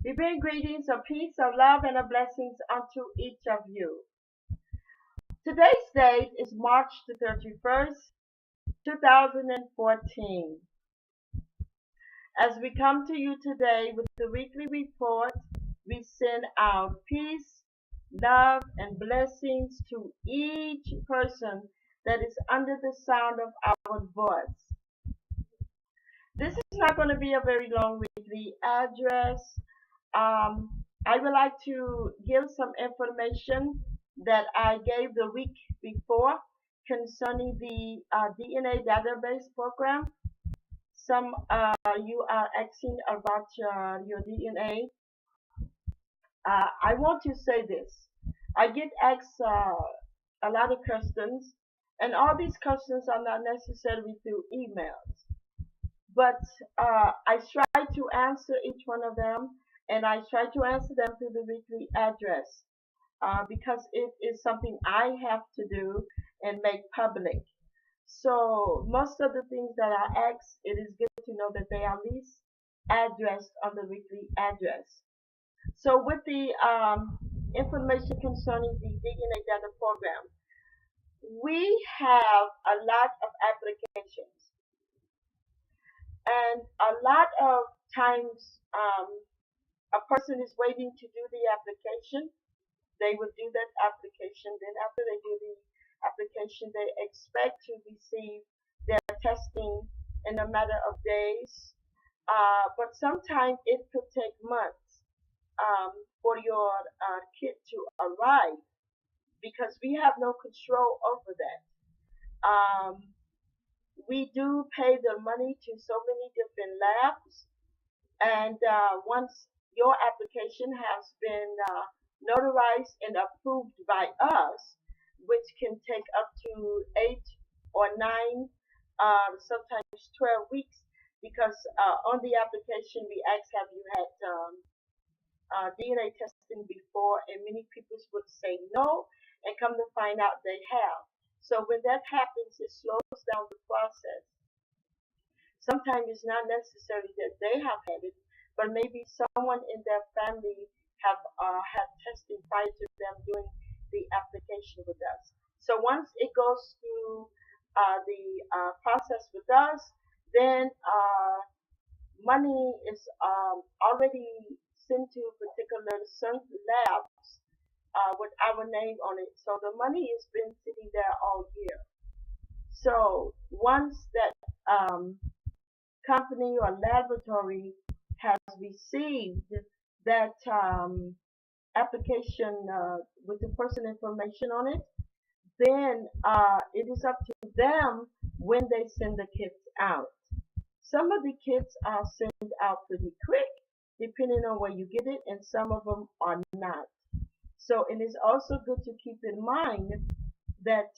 We bring greetings of peace, of love, and of blessings unto each of you. Today's date is March the 31st, 2014. As we come to you today with the weekly report, we send out peace, love, and blessings to each person that is under the sound of our voice. This is not going to be a very long weekly address. I would like to give some information that I gave the week before concerning the DNA database program. Some you are asking about your DNA. I want to say this. I get asked a lot of questions, and all these questions are not necessarily through emails. But I try to answer each one of them, and I try to answer them through the weekly address because it is something I have to do and make public. So most of the things that I ask, it is good to know that they are at least addressed on the weekly address. So with the information concerning the DNA data program, we have a lot of applications. And a lot of times, a person is waiting to do the application. They would do that application. Then after they do the application, they expect to receive their testing in a matter of days. But sometimes it could take months for your kit to arrive because we have no control over that. Um, we do pay the money to so many different labs, and once your application has been notarized and approved by us, which can take up to 8 or 9, sometimes 12 weeks, because on the application we ask, have you had DNA testing before, and many people would say no, and come to find out they have. So when that happens, it slows down the process. Sometimes it's not necessary that they have had it, but maybe someone in their family have had testing prior to them doing the application with us. So once it goes through the process with us, then money is already sent to particular labs with our name on it. So the money has been sitting there all year. So once that company or laboratory has received that application with the personal information on it, then it is up to them when they send the kits out. Some of the kits are sent out pretty quick, depending on where you get it, and some of them are not. So it is also good to keep in mind that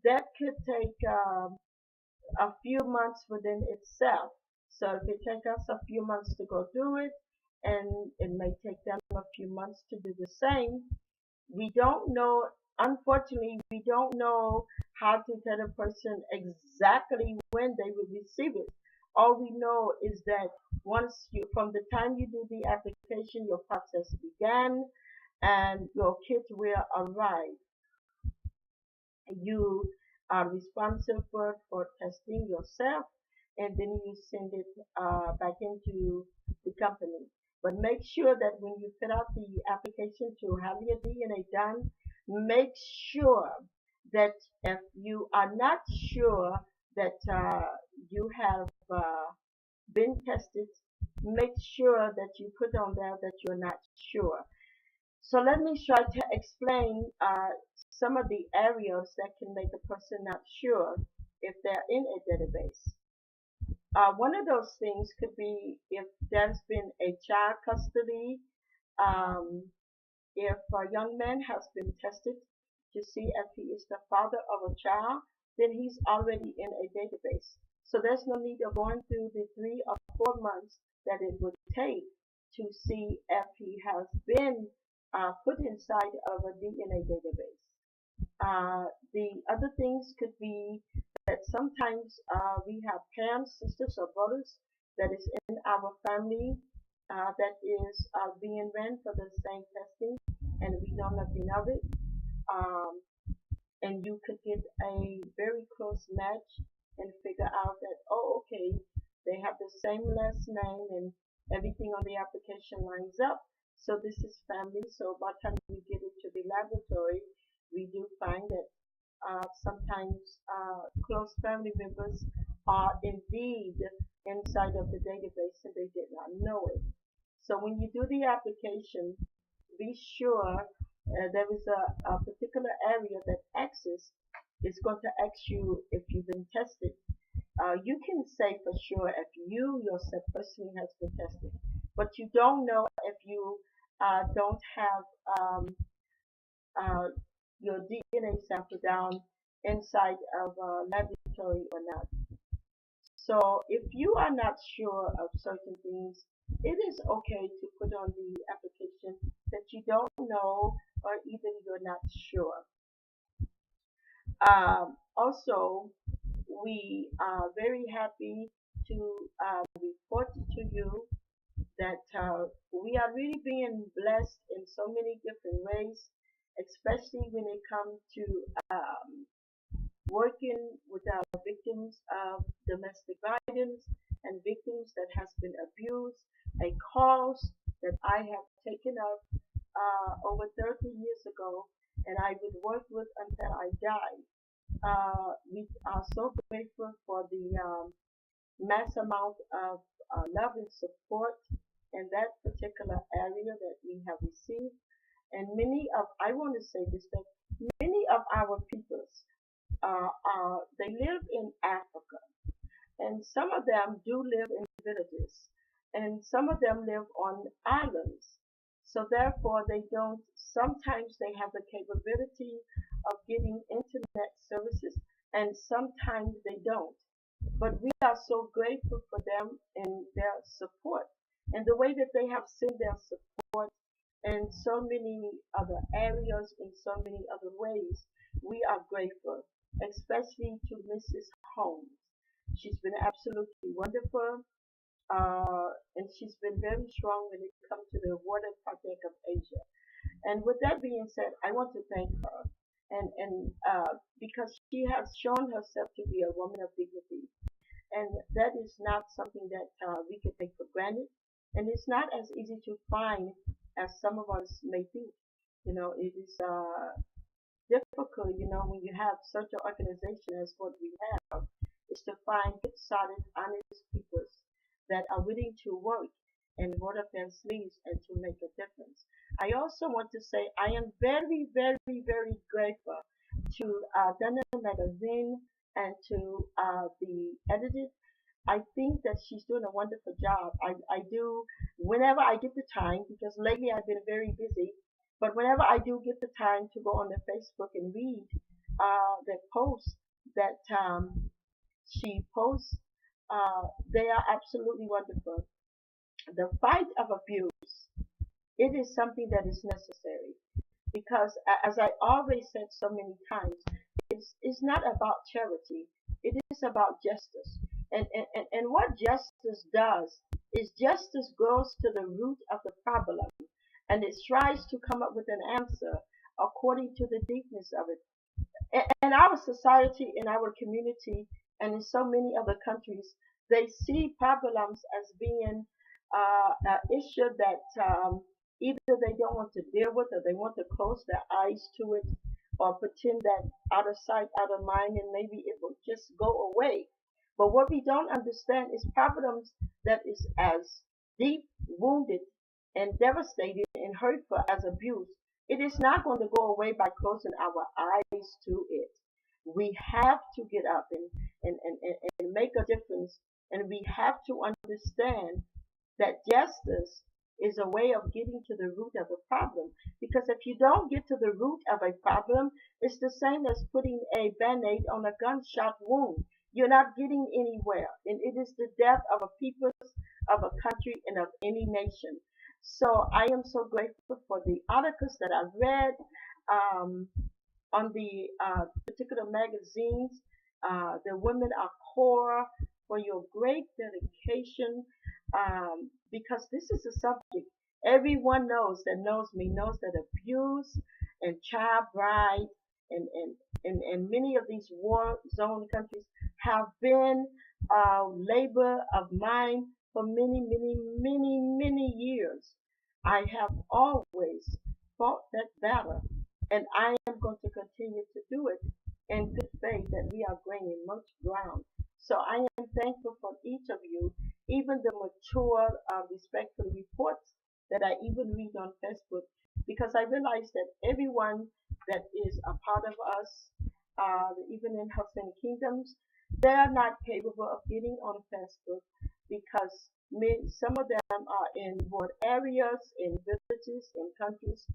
that could take a few months within itself. So if it takes us a few months to go through it, and it may take them a few months to do the same, we don't know. Unfortunately, we don't know how to tell a person exactly when they will receive it. All we know is that from the time you do the application, your process began, and your kit will arrive. You are responsible for testing yourself, and then you send it back into the company. But make sure that when you fill out the application to have your DNA done, make sure that if you are not sure that you have been tested, make sure that you put on there that you're not sure. So let me try to explain some of the areas that can make a person not sure if they're in a database. One of those things could be if there's been a child custody, if a young man has been tested to see if he is the father of a child, then he's already in a database. So there's no need of going through the 3 or 4 months that it would take to see if he has been put inside of a DNA database. The other things could be that sometimes we have parents, sisters, or brothers that is in our family that is being ran for the same testing, and we know nothing of it. Um, and you could get a very close match and figure out that, oh, okay, they have the same last name and everything on the application lines up. So this is family. So by the time we get into the laboratory, we do find that sometimes close family members are indeed inside of the database and they did not know it. So when you do the application, be sure there is a particular area that access is going to ask you if you've been tested. You can say for sure if you yourself personally has been tested, but you don't know if you don't have uh, your DNA sample down inside of a laboratory or not. So if you are not sure of certain things, it is okay to put on the application that you don't know or even you're not sure. Also, we are very happy to report to you that we are really being blessed in so many different ways, especially when it comes to um, working with our victims of domestic violence and victims that has been abused, a cause that I have taken up over 30 years ago and I would work with until I die. We are so grateful for the mass amount of love and support in that particular area that we have received. And I want to say this, that many of our peoples, they live in Africa, and some of them do live in villages, and some of them live on islands. So therefore, they don't. Sometimes they have the capability of getting internet services, and sometimes they don't. But we are so grateful for them and their support, and the way that they have sent their support in so many other areas, in so many other ways. We are grateful, especially to Mrs. Holmes. She's been absolutely wonderful, and she's been very strong when it comes to the Water Project of Asia. And with that being said, I want to thank her, and because she has shown herself to be a woman of dignity, and that is not something that we can take for granted, and it's not as easy to find as some of us may think. It is difficult, when you have such an organization as what we have, is to find good, solid, honest people that are willing to work and roll up their sleeves and to make a difference. I also want to say I am very, very, very grateful to Dana Magazine and to the editor. I think that she's doing a wonderful job. I do, whenever I get the time, because lately I've been very busy, but whenever I do get the time to go on the Facebook and read the posts that she posts, they are absolutely wonderful. The fight of abuse, it is something that is necessary because, as I always said so many times, it's not about charity. It is about justice. And what justice does is justice goes to the root of the problem and it tries to come up with an answer according to the deepness of it. In our society, in our community, and in so many other countries, they see problems as being an issue that either they don't want to deal with or they want to close their eyes to it or pretend that out of sight, out of mind, and maybe it will just go away. But what we don't understand is problems that is as deep, wounded, and devastating and hurtful as abuse. It is not going to go away by closing our eyes to it. We have to get up and make a difference, and we have to understand that justice is a way of getting to the root of a problem. Because if you don't get to the root of a problem, it's the same as putting a band-aid on a gunshot wound. You're not getting anywhere. And it is the death of a people, of a country, and of any nation. So I am so grateful for the articles that I've read um, on the particular magazines. The women are core for your great dedication because this is a subject everyone knows me knows that abuse and child bride and many of these war zone countries have been labor of mine for many years. I have always fought that battle, and I am going to continue to do it in good faith that we are gaining much ground. So I am thankful for each of you, even the mature, respectful reports that I even read on Facebook, because I realize that everyone that is a part of us, even in Hudson Kingdoms, they are not capable of getting on Facebook because some of them are in rural areas, in villages, in countries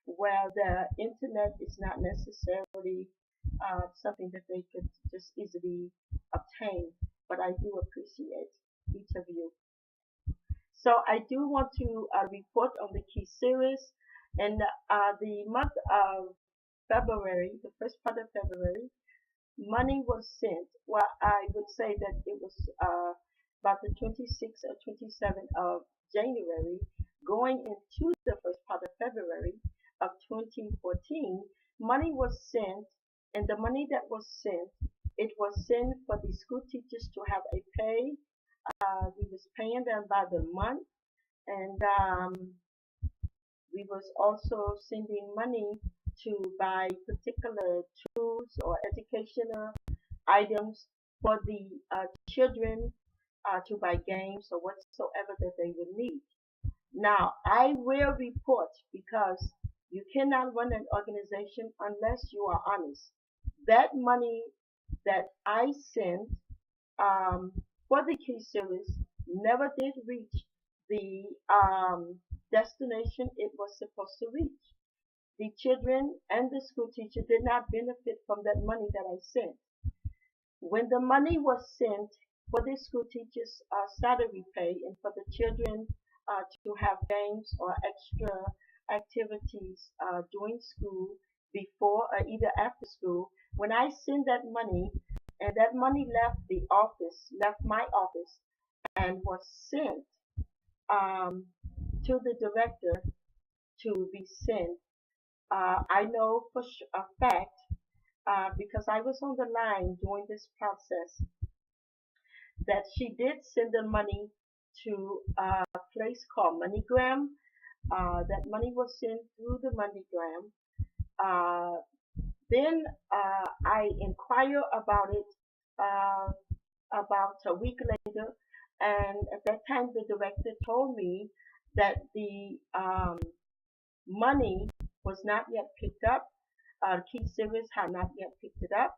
where the internet is not necessarily something that they could just easily obtain. But I do appreciate each of you. So I do want to report on the key series. And the month of February, the first part of February, money was sent. Well, I would say that it was about the 26th or 27th of January, going into the first part of February of 2014. Money was sent, and the money that was sent, it was sent for the school teachers to have a pay. We was paying them by the month, and we was also sending money to buy particular tools or educational items for the children, to buy games or whatsoever that they would need. Now, I will report because you cannot run an organization unless you are honest. That money that I sent um, for the key series never did reach the destination it was supposed to reach. The children and the school teacher did not benefit from that money that I sent. When the money was sent for the school teachers' salary pay and for the children to have games or extra activities during school, before or either after school, when I sent that money and that money left the office, left my office, and was sent um, to the director to be sent, I know for a fact, because I was on the line during this process, that she did send the money to a place called MoneyGram. That money was sent through the MoneyGram. Uh, then I inquired about it uh, about a week later, and at that time the director told me that the money was not yet picked up. Key Service had not yet picked it up,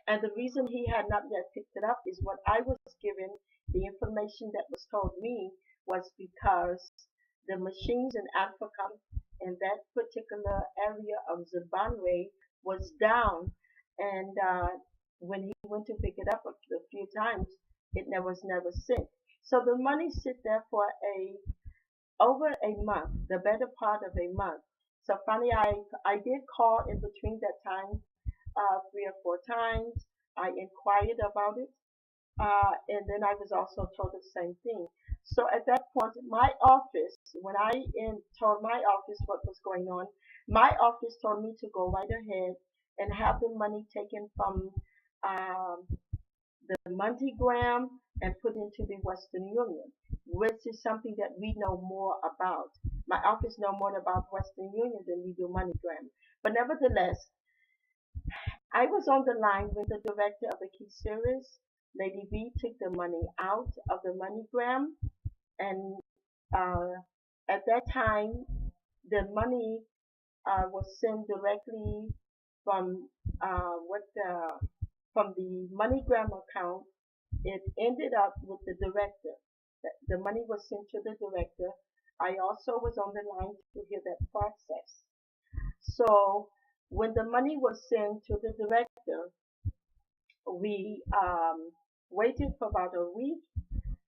and the reason he had not yet picked it up is what I was given. The information that was told me was because the machines in Africa in that particular area of Zimbabwe was down, and when he went to pick it up a few times, it was never sent. So the money sit there for a over a month, the better part of a month. So finally, I did call in between that time 3 or 4 times. I inquired about it, and then I was also told the same thing. So at that point, my office, when I told my office what was going on, my office told me to go right ahead and have the money taken from um, the MoneyGram and put into the Western Union, which is something that we know more about. My office know more about Western Union than we do MoneyGram. But nevertheless, I was on the line with the director of the Key Series. Lady B took the money out of the MoneyGram, and uh, at that time, the money was sent directly from what from the MoneyGram account. It ended up with the director. The money was sent to the director. I also was on the line to hear that process. So when the money was sent to the director, we waited for about a week,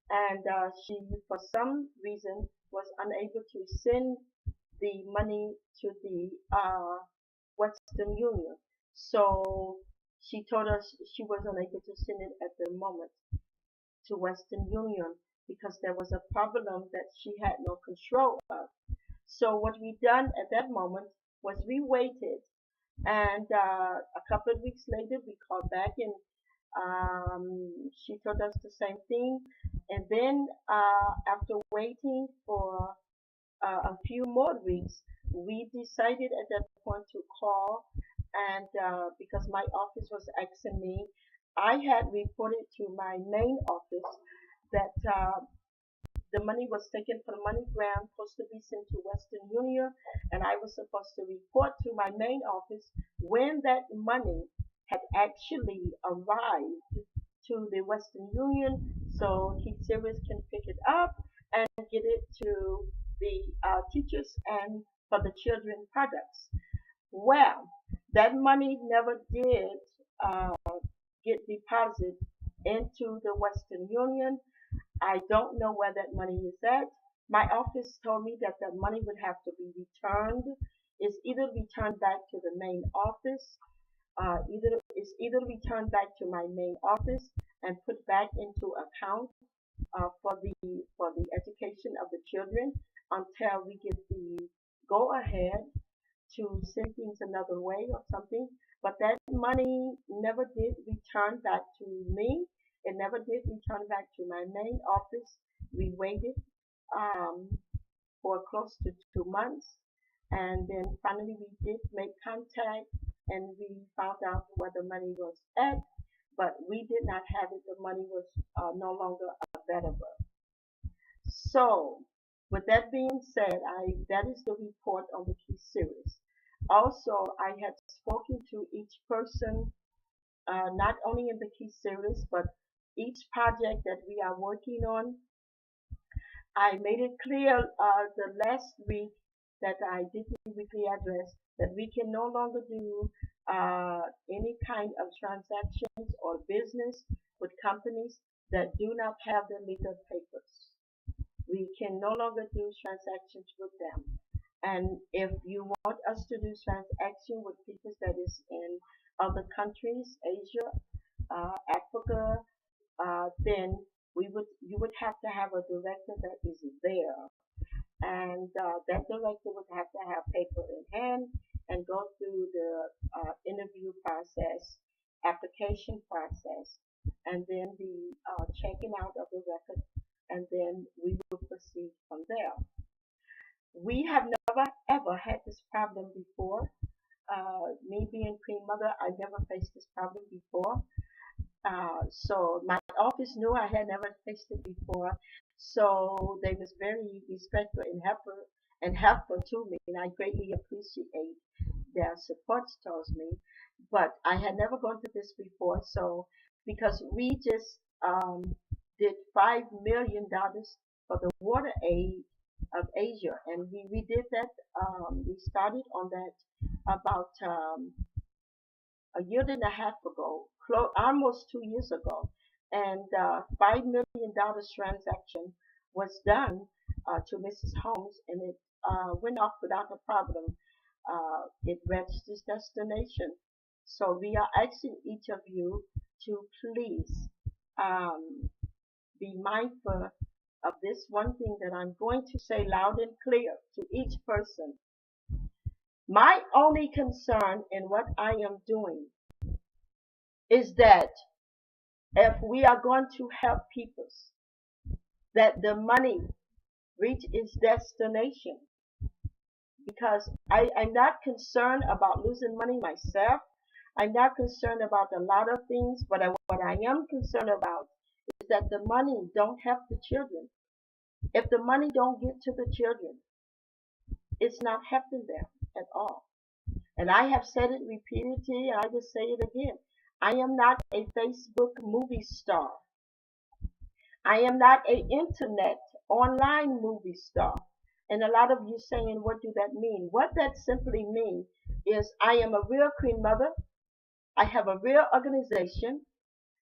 and she, for some reason, was unable to send the money to the Western Union. So she told us she was unable to send it at the moment to Western Union. because there was a problem that she had no control of. So what we done at that moment was we waited, and a couple of weeks later we called back, and she told us the same thing. And then after waiting for a few more weeks, we decided at that point to call, and because my office was asking me, I had reported to my main office that the money was taken from MoneyGram, supposed to be sent to Western Union, and I was supposed to report to my main office when that money had actually arrived to the Western Union, so Keith Series can pick it up and get it to the teachers and for the children products. Well, that money never did uh, get deposited into the Western Union. I don't know where that money is at. My office told me that that money would have to be returned. It's either returned back to the main office, either returned back to my main office and put back into account for the education of the children until we get the go ahead to send things another way or something. But that money never did return back to me. It never did return back to my main office. We waited um, for close to 2 months, and then finally we did make contact, and we found out where the money was at. But we did not have it. The money was no longer available. So, with that being said, that is the report on the key series. Also, I had spoken to each person, not only in the key series, but each project that we are working on. I made it clear the last week that I did the weekly address that we can no longer do any kind of transactions or business with companies that do not have the legal papers. We can no longer do transactions with them. And if you want us to do transaction with people that is in other countries, Asia, Africa, then you would have to have a director that is there, and that director would have to have paper in hand and go through the interview process, application process, and then the checking out of the record, and then we will proceed from there. We have never ever had this problem before. Me being Queen Mother, I never faced this problem before. So my office knew I had never faced it before. So they was very respectful and helpful to me, and I greatly appreciate their support towards me. But I had never gone through this before, so because we just did $5 million for the water aid of Asia, and we did that. We started on that about a year and a half ago, almost 2 years ago, and $5 million transaction was done to Mrs. Holmes, and it went off without a problem. It reached its destination. So we are asking each of you to please um, be mindful of this one thing that I'm going to say loud and clear to each person. My only concern in what I am doing is that if we are going to help people, that the money reach its destination. Because I'm not concerned about losing money myself. I'm not concerned about a lot of things, but what I am concerned about is that the money don't help the children. If the money don't get to the children, it's not helping them at all. And I have said it repeatedly, and I will say it again. I am not a Facebook movie star. I am not a internet online movie star. And a lot of you saying, what do that mean? What that simply means is I am a real Queen Mother. I have a real organization,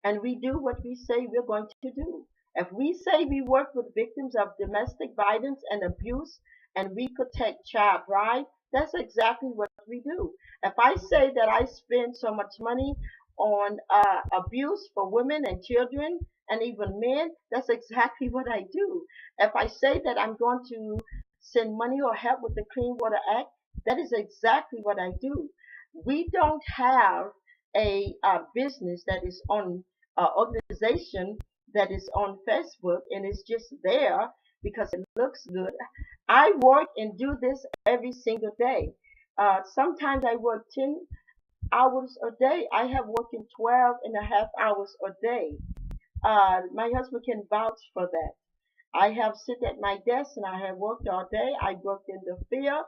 and we do what we say we're going to do. If we say we work with victims of domestic violence and abuse and we protect child bride, that's exactly what we do. If I say that I spend so much money on abuse for women and children and even men, that's exactly what I do. If I say that I'm going to send money or help with the Clean Water Act, that is exactly what I do. We don't have a business that is on organization that is on Facebook and it's just there because it looks good. I work and do this every single day. Sometimes I work 10 hours a day. I have working 12 and a half hours a day. My husband can vouch for that. I have sit at my desk and I have worked all day. I worked in the field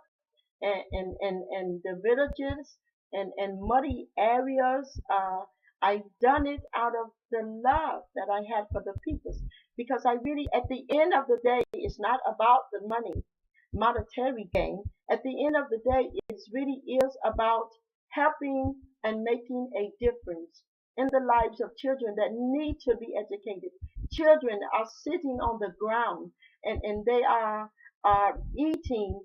and the villages and muddy areas. I've done it out of the love that I had for the people because I really, at the end of the day, it's not about the money, monetary gain. At the end of the day, it really is about helping and making a difference in the lives of children that need to be educated. Children are sitting on the ground and they are eating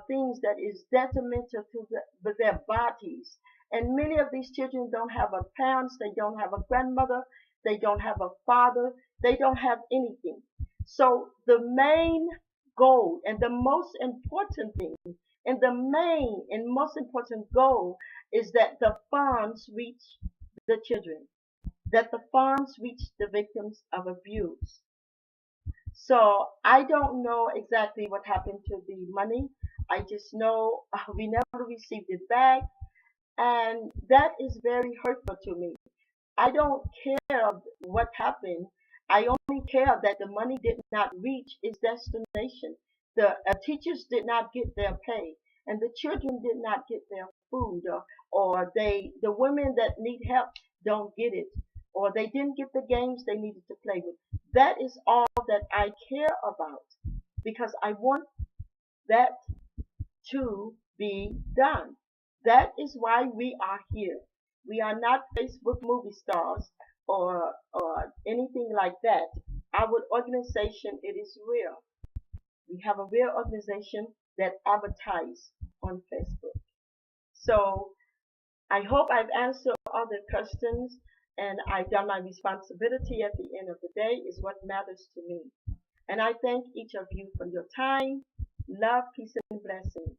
things that is detrimental to their bodies. And many of these children don't have a parents, they don't have a grandmother, they don't have a father, they don't have anything. So the main goal and the most important thing and the main and most important goal is that the funds reach the children, that the funds reach the victims of abuse. So I don't know exactly what happened to the money. I just know we never received it back, and that is very hurtful to me. I don't care what happened. I only care that the money did not reach its destination. The teachers did not get their pay, and the children did not get their food, or the women that need help don't get it, or they didn't get the games they needed to play with. That is all that I care about because I want that to be done. That is why we are here. We are not Facebook movie stars or anything like that. Our organization, it is real. We have a real organization that advertise on Facebook. So I hope I've answered all the questions and I've done my responsibility at the end of the day is what matters to me. And I thank each of you for your time, love, peace, and blessings.